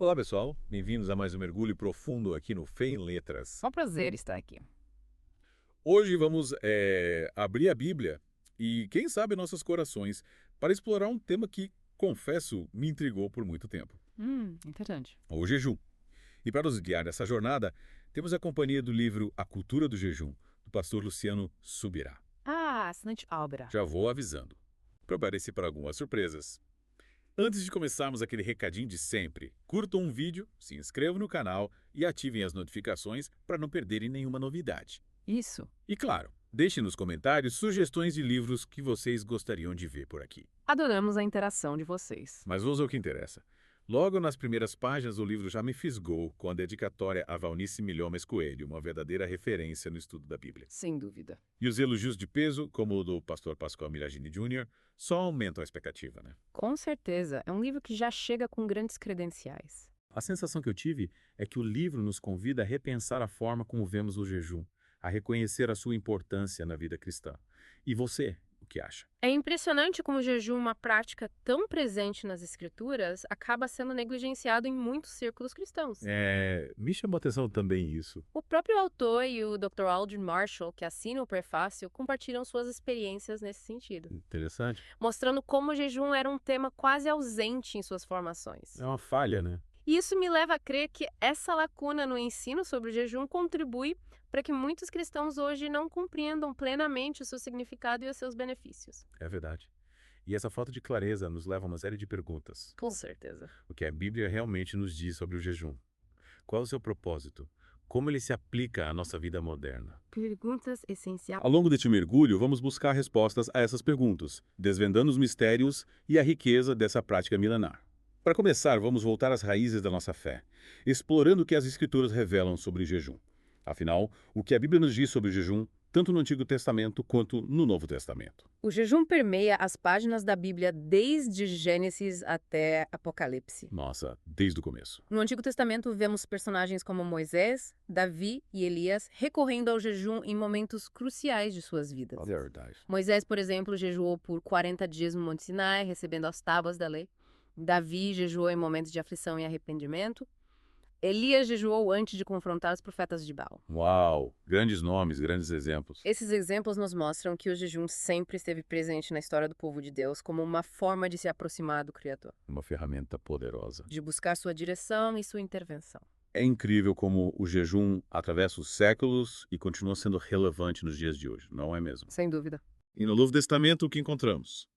Olá, pessoal. Bem-vindos a mais um mergulho profundo aqui no Fé em Letras. É um prazer estar aqui. Hoje vamos abrir a Bíblia e, quem sabe, nossos corações para explorar um tema que, confesso, me intrigou por muito tempo: Interessante. o jejum. E para nos guiar nessa jornada, temos a companhia do livro A Cultura do Jejum, do pastor Luciano Subirá. Assinante Albera. Já vou avisando. Prepare-se para algumas surpresas. Antes de começarmos aquele recadinho de sempre, curtam um vídeo, se inscrevam no canal e ativem as notificações para não perderem nenhuma novidade. Isso. E claro, deixem nos comentários sugestões de livros que vocês gostariam de ver por aqui. Adoramos a interação de vocês. Mas vamos ao que interessa. Logo nas primeiras páginas, o livro já me fisgou com a dedicatória a Valnice Milhomes Coelho, uma verdadeira referência no estudo da Bíblia. Sem dúvida. E os elogios de peso, como o do pastor Pascoal Milagini Jr., só aumentam a expectativa, né? Com certeza. É um livro que já chega com grandes credenciais. A sensação que eu tive é que o livro nos convida a repensar a forma como vemos o jejum, a reconhecer a sua importância na vida cristã. E você, o que acha? É impressionante como o jejum, uma prática tão presente nas escrituras, acaba sendo negligenciado em muitos círculos cristãos. Me chamou a atenção também isso. O próprio autor e o Dr. Aldrin Marshall, que assina o prefácio, compartilham suas experiências nesse sentido, Interessante. mostrando como o jejum era um tema quase ausente em suas formações. É uma falha, né? E isso me leva a crer que essa lacuna no ensino sobre o jejum contribui para que muitos cristãos hoje não compreendam plenamente o seu significado e os seus benefícios. É verdade. E essa falta de clareza nos leva a uma série de perguntas. Com certeza. O que a Bíblia realmente nos diz sobre o jejum? Qual é o seu propósito? Como ele se aplica à nossa vida moderna? Perguntas essenciais. Ao longo deste mergulho, vamos buscar respostas a essas perguntas, desvendando os mistérios e a riqueza dessa prática milenar. Para começar, vamos voltar às raízes da nossa fé, explorando o que as Escrituras revelam sobre o jejum. Afinal, o que a Bíblia nos diz sobre o jejum, tanto no Antigo Testamento quanto no Novo Testamento. O jejum permeia as páginas da Bíblia desde Gênesis até Apocalipse. Nossa, desde o começo. No Antigo Testamento, vemos personagens como Moisés, Davi e Elias recorrendo ao jejum em momentos cruciais de suas vidas. É verdade. Moisés, por exemplo, jejuou por 40 dias no Monte Sinai, recebendo as tábuas da lei. Davi jejuou em momentos de aflição e arrependimento. Elias jejuou antes de confrontar os profetas de Baal. Uau! Grandes nomes, grandes exemplos. Esses exemplos nos mostram que o jejum sempre esteve presente na história do povo de Deus como uma forma de se aproximar do Criador, Uma ferramenta poderosa. de buscar sua direção e sua intervenção. É incrível como o jejum atravessa os séculos e continua sendo relevante nos dias de hoje, não é mesmo? Sem dúvida. E no Novo Testamento, o que encontramos?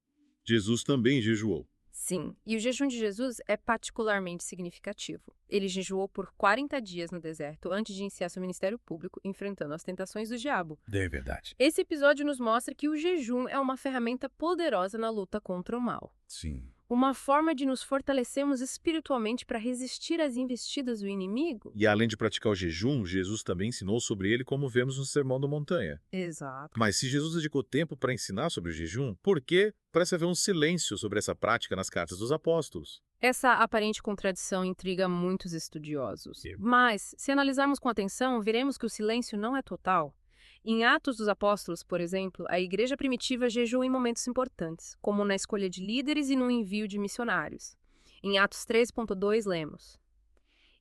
Jesus também jejuou. Sim, e o jejum de Jesus é particularmente significativo. Ele jejuou por 40 dias no deserto antes de iniciar seu ministério público, enfrentando as tentações do diabo. É verdade. Esse episódio nos mostra que o jejum é uma ferramenta poderosa na luta contra o mal. Sim. Uma forma de nos fortalecermos espiritualmente para resistir às investidas do inimigo? E além de praticar o jejum, Jesus também ensinou sobre ele, como vemos no Sermão da Montanha. Exato. Mas se Jesus dedicou tempo para ensinar sobre o jejum, por que parece haver um silêncio sobre essa prática nas cartas dos apóstolos? Essa aparente contradição intriga muitos estudiosos. Sim. Mas, se analisarmos com atenção, veremos que o silêncio não é total. Em Atos dos Apóstolos, por exemplo, a igreja primitiva jejuou em momentos importantes, como na escolha de líderes e no envio de missionários. Em Atos 3.2 lemos: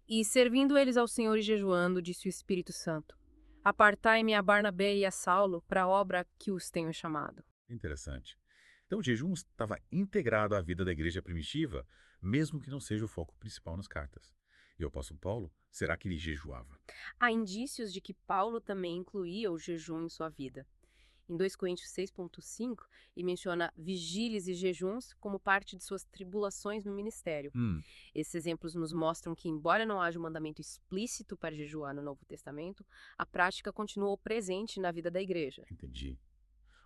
"E servindo eles ao Senhor e jejuando, disse o Espírito Santo: Apartai-me a Barnabé e a Saulo para a obra a que os tenho chamado." Interessante. Então o jejum estava integrado à vida da igreja primitiva, mesmo que não seja o foco principal nas cartas. E o apóstolo Paulo, será que ele jejuava? Há indícios de que Paulo também incluía o jejum em sua vida. Em 2 Coríntios 6.5, ele menciona vigílias e jejuns como parte de suas tribulações no ministério. Esses exemplos nos mostram que, embora não haja um mandamento explícito para jejuar no Novo Testamento, a prática continuou presente na vida da igreja. Entendi.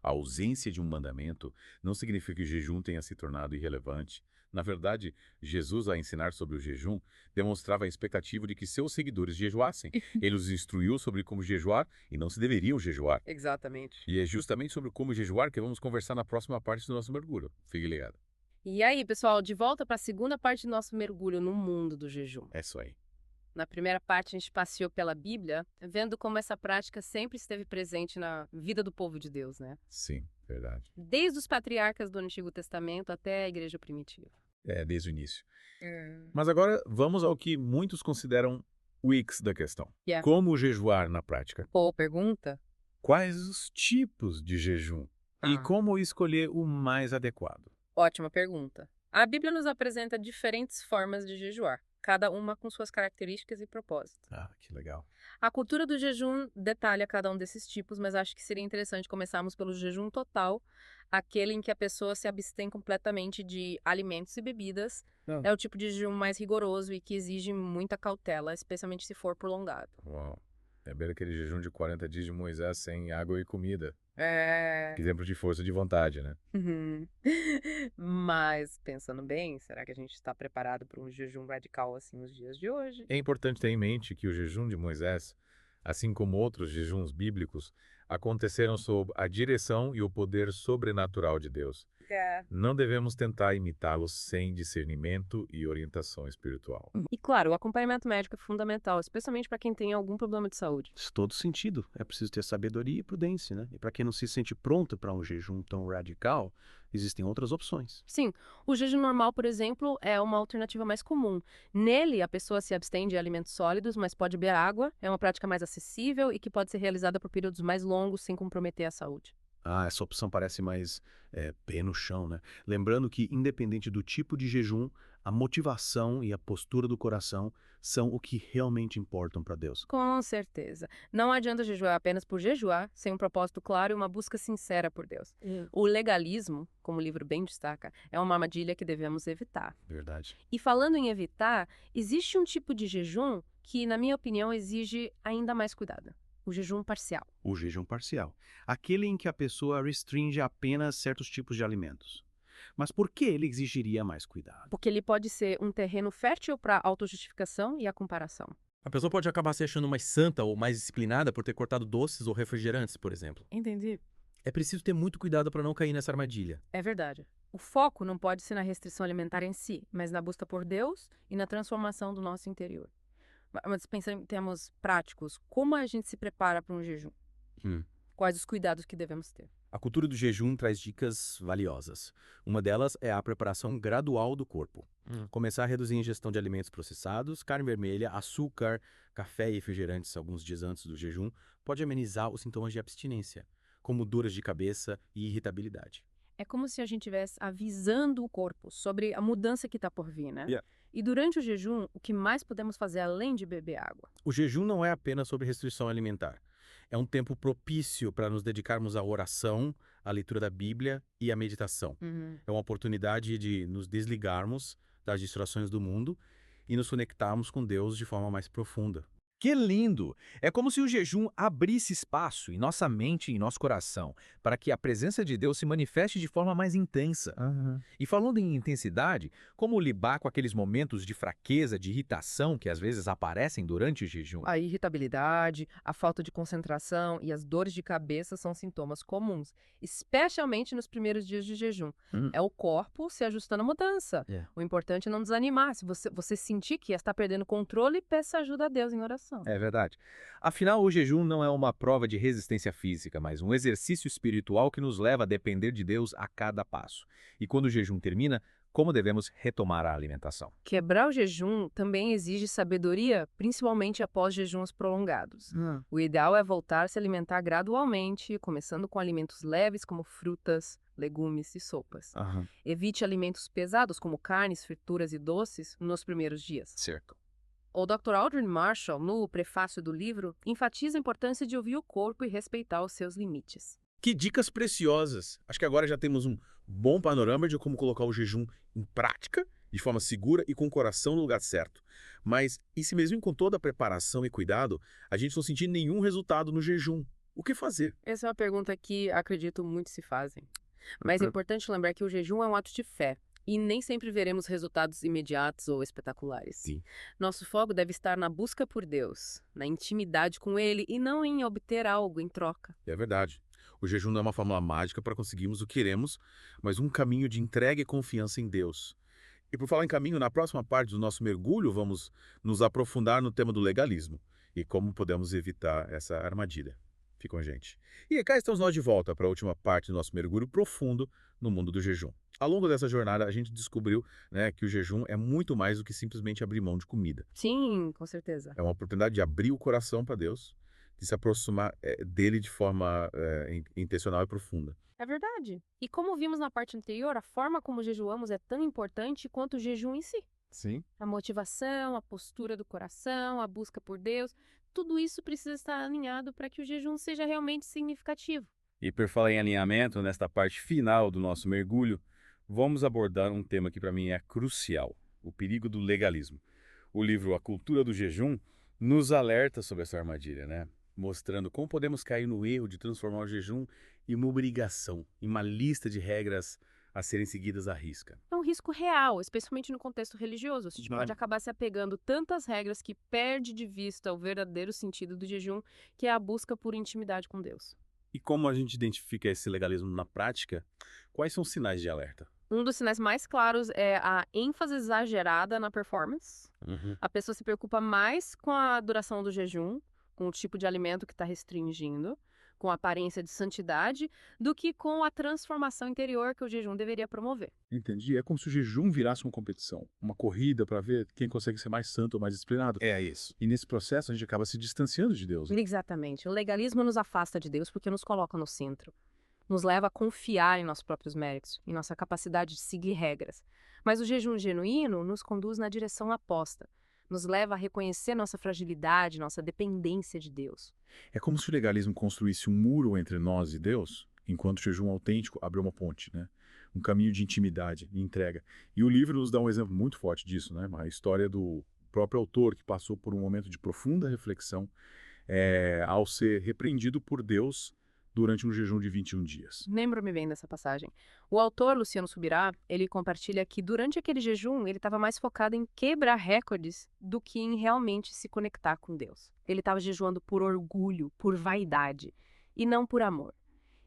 A ausência de um mandamento não significa que o jejum tenha se tornado irrelevante. Na verdade, Jesus, ao ensinar sobre o jejum, demonstrava a expectativa de que seus seguidores jejuassem. Ele os instruiu sobre como jejuar e não se deveriam jejuar. Exatamente. E é justamente sobre como jejuar que vamos conversar na próxima parte do nosso mergulho. Fique ligado. E aí, pessoal, de volta para a segunda parte do nosso mergulho no mundo do jejum. É isso aí. Na primeira parte, a gente passeou pela Bíblia, vendo como essa prática sempre esteve presente na vida do povo de Deus, né? Sim, verdade. Desde os patriarcas do Antigo Testamento até a igreja primitiva. desde o início. Hum. Mas agora vamos ao que muitos consideram o X da questão. Yeah. Como jejuar na prática? Boa pergunta. Quais os tipos de jejum? E Ah. como escolher o mais adequado? Ótima pergunta. A Bíblia nos apresenta diferentes formas de jejuar, cada uma com suas características e propósito. Ah, que legal. A cultura do jejum detalha cada um desses tipos, mas acho que seria interessante começarmos pelo jejum total, aquele em que a pessoa se abstém completamente de alimentos e bebidas. Não. É o tipo de jejum mais rigoroso e que exige muita cautela, especialmente se for prolongado. Uau. É bem aquele jejum de 40 dias de Moisés sem água e comida. É. Exemplo de força de vontade, né? Uhum. Mas, pensando bem, será que a gente está preparado para um jejum radical assim nos dias de hoje? É importante ter em mente que o jejum de Moisés, assim como outros jejuns bíblicos, aconteceram sob a direção e o poder sobrenatural de Deus. É. Não devemos tentar imitá-los sem discernimento e orientação espiritual. E claro, o acompanhamento médico é fundamental, especialmente para quem tem algum problema de saúde. Faz todo sentido. É preciso ter sabedoria e prudência, né? E para quem não se sente pronto para um jejum tão radical, existem outras opções. Sim, o jejum normal, por exemplo, é uma alternativa mais comum. Nele, a pessoa se abstém de alimentos sólidos, mas pode beber água. É uma prática mais acessível e que pode ser realizada por períodos mais longos sem comprometer a saúde. Ah, essa opção parece mais pé no chão, né? Lembrando que, independente do tipo de jejum, a motivação e a postura do coração são o que realmente importam para Deus. Com certeza. Não adianta jejuar apenas por jejuar, sem um propósito claro e uma busca sincera por Deus. O legalismo, como o livro bem destaca, é uma armadilha que devemos evitar. Verdade. E falando em evitar, existe um tipo de jejum que, na minha opinião, exige ainda mais cuidado. O jejum parcial. O jejum parcial. Aquele em que a pessoa restringe apenas certos tipos de alimentos. Mas por que ele exigiria mais cuidado? Porque ele pode ser um terreno fértil para a autojustificação e a comparação. A pessoa pode acabar se achando mais santa ou mais disciplinada por ter cortado doces ou refrigerantes, por exemplo. Entendi. É preciso ter muito cuidado para não cair nessa armadilha. É verdade. O foco não pode ser na restrição alimentar em si, mas na busca por Deus e na transformação do nosso interior. Mas pensando em termos práticos, como a gente se prepara para um jejum? Quais os cuidados que devemos ter? A cultura do jejum traz dicas valiosas. Uma delas é a preparação gradual do corpo. Começar a reduzir a ingestão de alimentos processados, carne vermelha, açúcar, café e refrigerantes alguns dias antes do jejum pode amenizar os sintomas de abstinência, como dores de cabeça e irritabilidade. É como se a gente estivesse avisando o corpo sobre a mudança que está por vir, né? Yeah. E durante o jejum, o que mais podemos fazer além de beber água? O jejum não é apenas sobre restrição alimentar. É um tempo propício para nos dedicarmos à oração, à leitura da Bíblia e à meditação. É uma oportunidade de nos desligarmos das distrações do mundo e nos conectarmos com Deus de forma mais profunda. Que lindo! É como se o jejum abrisse espaço em nossa mente e em nosso coração para que a presença de Deus se manifeste de forma mais intensa. E falando em intensidade, como lidar com aqueles momentos de fraqueza, de irritação que às vezes aparecem durante o jejum? A irritabilidade, a falta de concentração e as dores de cabeça são sintomas comuns, especialmente nos primeiros dias de jejum. É o corpo se ajustando à mudança. O importante é não desanimar. Se você sentir que está perdendo controle, peça ajuda a Deus em oração. É verdade. Afinal, o jejum não é uma prova de resistência física, mas um exercício espiritual que nos leva a depender de Deus a cada passo. E quando o jejum termina, como devemos retomar a alimentação? Quebrar o jejum também exige sabedoria, principalmente após jejuns prolongados. O ideal é voltar a se alimentar gradualmente, começando com alimentos leves como frutas, legumes e sopas. Evite alimentos pesados como carnes, frituras e doces nos primeiros dias. Certo. O Dr. Aldrin Marshall, no prefácio do livro, enfatiza a importância de ouvir o corpo e respeitar os seus limites. Que dicas preciosas! Acho que agora já temos um bom panorama de como colocar o jejum em prática, de forma segura e com o coração no lugar certo. Mas, e se mesmo com toda a preparação e cuidado, a gente não sentir nenhum resultado no jejum? O que fazer? Essa é uma pergunta que, acredito, muitos se fazem. Mas é importante lembrar que o jejum é um ato de fé. E nem sempre veremos resultados imediatos ou espetaculares. Sim. Nosso foco deve estar na busca por Deus, na intimidade com Ele e não em obter algo em troca. É verdade. O jejum não é uma fórmula mágica para conseguirmos o que queremos, mas um caminho de entrega e confiança em Deus. E por falar em caminho, na próxima parte do nosso mergulho, vamos nos aprofundar no tema do legalismo e como podemos evitar essa armadilha. Fique com a gente. E cá estamos nós de volta para a última parte do nosso mergulho profundo no mundo do jejum. Ao longo dessa jornada, a gente descobriu, né, que o jejum é muito mais do que simplesmente abrir mão de comida. Sim, com certeza. É uma oportunidade de abrir o coração para Deus, de se aproximar dele de forma intencional e profunda. É verdade. E como vimos na parte anterior, a forma como jejuamos é tão importante quanto o jejum em si. Sim. A motivação, a postura do coração, a busca por Deus, tudo isso precisa estar alinhado para que o jejum seja realmente significativo. E por falar em alinhamento, nesta parte final do nosso mergulho, vamos abordar um tema que para mim é crucial: o perigo do legalismo. O livro A Cultura do Jejum nos alerta sobre essa armadilha, né? Mostrando como podemos cair no erro de transformar o jejum em uma obrigação, em uma lista de regras a serem seguidas à risca. É um risco real, especialmente no contexto religioso. A gente pode acabar se apegando tantas regras que perde de vista o verdadeiro sentido do jejum, que é a busca por intimidade com Deus. E como a gente identifica esse legalismo na prática? Quais são os sinais de alerta? Um dos sinais mais claros é a ênfase exagerada na performance. A pessoa se preocupa mais com a duração do jejum, com o tipo de alimento que está restringindo, com a aparência de santidade, do que com a transformação interior que o jejum deveria promover. Entendi. É como se o jejum virasse uma competição, uma corrida para ver quem consegue ser mais santo ou mais disciplinado. É isso. E nesse processo a gente acaba se distanciando de Deus. Né? Exatamente. O legalismo nos afasta de Deus porque nos coloca no centro. Nos leva a confiar em nossos próprios méritos, em nossa capacidade de seguir regras. Mas o jejum genuíno nos conduz na direção oposta. Nos leva a reconhecer nossa fragilidade, nossa dependência de Deus. É como se o legalismo construísse um muro entre nós e Deus, enquanto o jejum autêntico abriu uma ponte, né? Um caminho de intimidade e entrega. E o livro nos dá um exemplo muito forte disso, né? A história do próprio autor que passou por um momento de profunda reflexão ao ser repreendido por Deus durante um jejum de 21 dias. Lembro-me bem dessa passagem. O autor, Luciano Subirá, ele compartilha que durante aquele jejum ele estava mais focado em quebrar recordes do que em realmente se conectar com Deus. Ele estava jejuando por orgulho, por vaidade, e não por amor.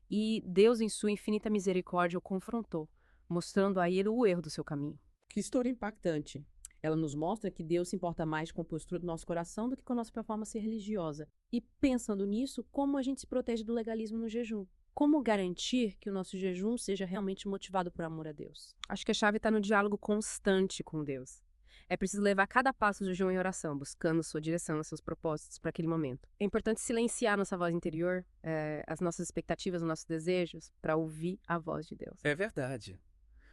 E Deus, em sua infinita misericórdia, o confrontou, mostrando a ele o erro do seu caminho. Que história impactante. Ela nos mostra que Deus se importa mais com a postura do nosso coração do que com a nossa performance religiosa. E pensando nisso, como a gente se protege do legalismo no jejum? Como garantir que o nosso jejum seja realmente motivado por amor a Deus? Acho que a chave está no diálogo constante com Deus. É preciso levar cada passo do jejum em oração, buscando sua direção, seus propósitos para aquele momento. É importante silenciar nossa voz interior, as nossas expectativas, os nossos desejos, para ouvir a voz de Deus. É verdade.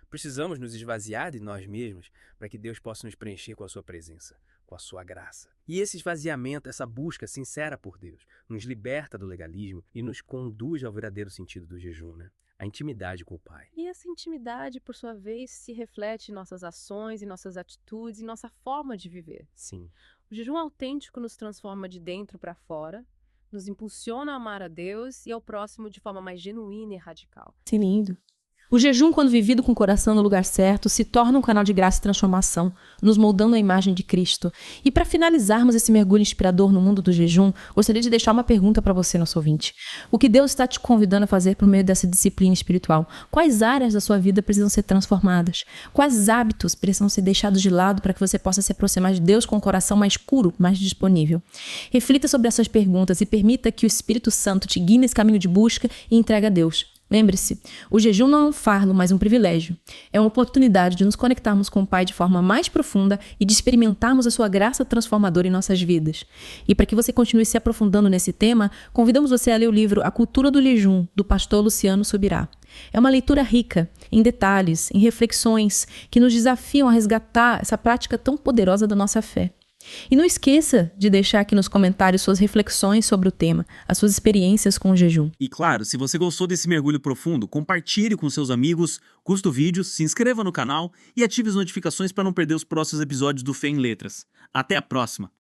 Precisamos nos esvaziar de nós mesmos para que Deus possa nos preencher com a sua presença, com a sua graça. E esse esvaziamento, essa busca sincera por Deus, nos liberta do legalismo e nos conduz ao verdadeiro sentido do jejum, né? A intimidade com o Pai. E essa intimidade, por sua vez, se reflete em nossas ações, em nossas atitudes, em nossa forma de viver. Sim. O jejum autêntico nos transforma de dentro para fora, nos impulsiona a amar a Deus e ao próximo de forma mais genuína e radical. Que lindo. O jejum, quando vivido com o coração no lugar certo, se torna um canal de graça e transformação, nos moldando à imagem de Cristo. E para finalizarmos esse mergulho inspirador no mundo do jejum, gostaria de deixar uma pergunta para você, nosso ouvinte. O que Deus está te convidando a fazer por meio dessa disciplina espiritual? Quais áreas da sua vida precisam ser transformadas? Quais hábitos precisam ser deixados de lado para que você possa se aproximar de Deus com um coração mais puro, mais disponível? Reflita sobre essas perguntas e permita que o Espírito Santo te guie nesse caminho de busca e entregue a Deus. Lembre-se, o jejum não é um fardo, mas um privilégio. É uma oportunidade de nos conectarmos com o Pai de forma mais profunda e de experimentarmos a sua graça transformadora em nossas vidas. E para que você continue se aprofundando nesse tema, convidamos você a ler o livro A Cultura do Jejum, do pastor Luciano Subirá. É uma leitura rica, em detalhes, em reflexões, que nos desafiam a resgatar essa prática tão poderosa da nossa fé. E não esqueça de deixar aqui nos comentários suas reflexões sobre o tema, as suas experiências com o jejum. E claro, se você gostou desse mergulho profundo, compartilhe com seus amigos, curta o vídeo, se inscreva no canal e ative as notificações para não perder os próximos episódios do Fé em Letras. Até a próxima!